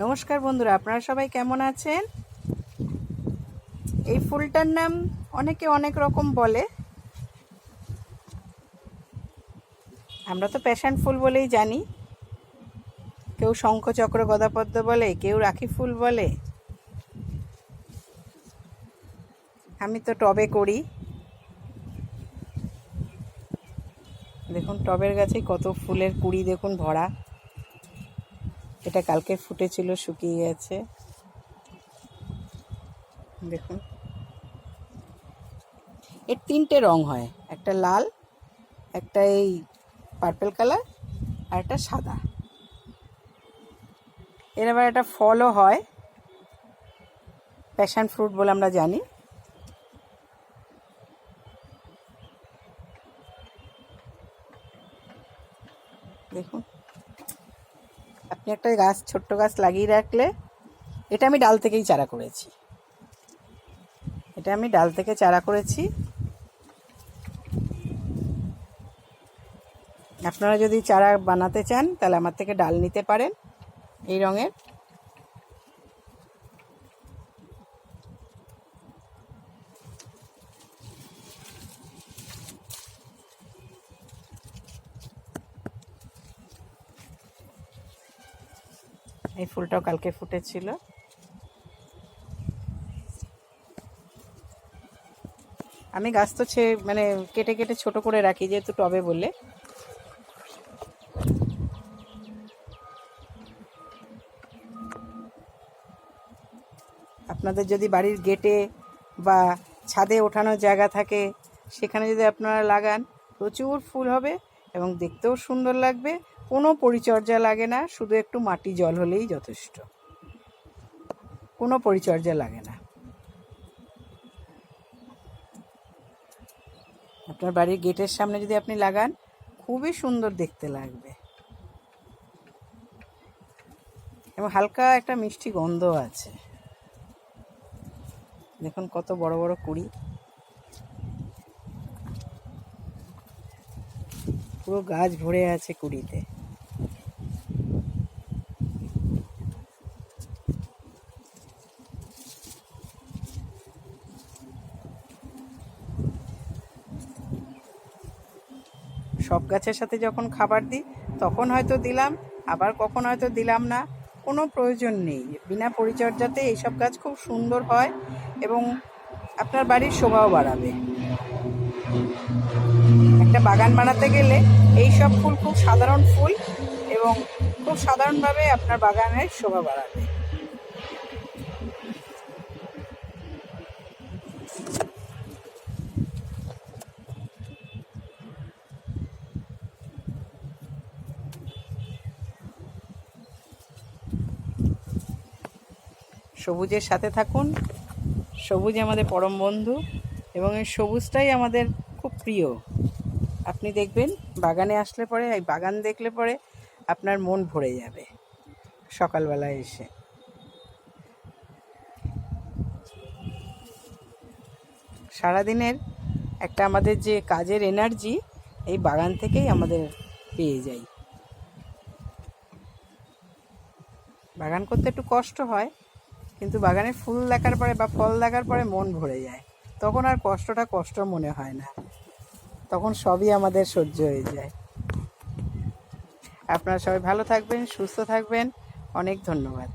নমস্কার বন্ধুরা, আপনারা সবাই কেমন আছেন? এই ফুলটার নাম অনেকে অনেক রকম বলে। আমরা তো প্যাশন ফুল বলেই জানি। কেউ শঙ্খচক্র গদাপদ্ম বলে, কেউ রাখি ফুল বলে। আমি তো টবে করি। দেখুন টবের গাছে কত ফুলের কুঁড়ি দেখুন ভরা। এটা কালকে ফুটেছিল, শুকিয়ে গেছে। দেখুন এর তিনটে রং হয়, একটা লাল, একটা এই পার্পল কালার, আর একটা সাদা। এর আবার একটা ফলও হয়, প্যাশন ফ্রুট বলে আমরা জানি। দেখুন আপনি একটা গাছ, ছোট্ট গাছ লাগিয়ে রাখলে, এটা আমি ডাল থেকেই চারা করেছি। আপনারা যদি চারা বানাতে চান তাহলে আমার থেকে ডাল নিতে পারেন। এই রঙের এই ফুলটাও কালকে ফুটেছিল। আমি গাছ তো কেটে কেটে ছোট করে রাখি, যেহেতু টবে বলে। আপনাদের যদি বাড়ির গেটে বা ছাদে ওঠানোর জায়গা থাকে, সেখানে যদি আপনারা লাগান, প্রচুর ফুল হবে এবং দেখতেও সুন্দর লাগবে। কোনো পরিচর্যা লাগে না, শুধু একটু মাটি জল হলেই যথেষ্ট। কোনো পরিচর্যা লাগে না। আপনার বাড়ির গেটের সামনে যদি আপনি লাগান, খুবই সুন্দর দেখতে লাগবে এবং হালকা একটা মিষ্টি গন্ধ আছে। দেখুন কত বড় বড় কুঁড়ি, পুরো গাছ ভরে আছে কুঁড়িতে। সব গাছের সাথে যখন খাবার দিই তখন হয়তো দিলাম, আবার কখন হয়তো দিলাম না, কোনো প্রয়োজন নেই। বিনা পরিচর্যাতে এইসব গাছ খুব সুন্দর হয় এবং আপনার বাড়ির শোভাও বাড়াবে। একটা বাগান বানাতে গেলে এই সব ফুল খুব সাধারণ ফুল এবং খুব সাধারণভাবে আপনার বাগানের শোভা বাড়াবে। সবুজের সাথে থাকুন। সবুজ আমাদের পরম বন্ধু এবং এই সবুজটাই আমাদের খুব প্রিয়। আপনি দেখবেন বাগানে আসলে পরে, এই বাগান দেখলে পরে আপনার মন ভরে যাবে। সকালবেলায় এসে সারাদিনের একটা আমাদের যে কাজের এনার্জি, এই বাগান থেকেই আমাদের পেয়ে যাই। বাগান করতে একটু কষ্ট হয়, কিন্তু বাগানে ফুল দেখার পরে বা ফল দেখার পরে মন ভরে যায়। তখন আর কষ্টটা কষ্ট মনে হয় না, তখন সবই আমাদের সহ্য হয়ে যায়। আপনারা সবাই ভালো থাকবেন, সুস্থ থাকবেন। অনেক ধন্যবাদ।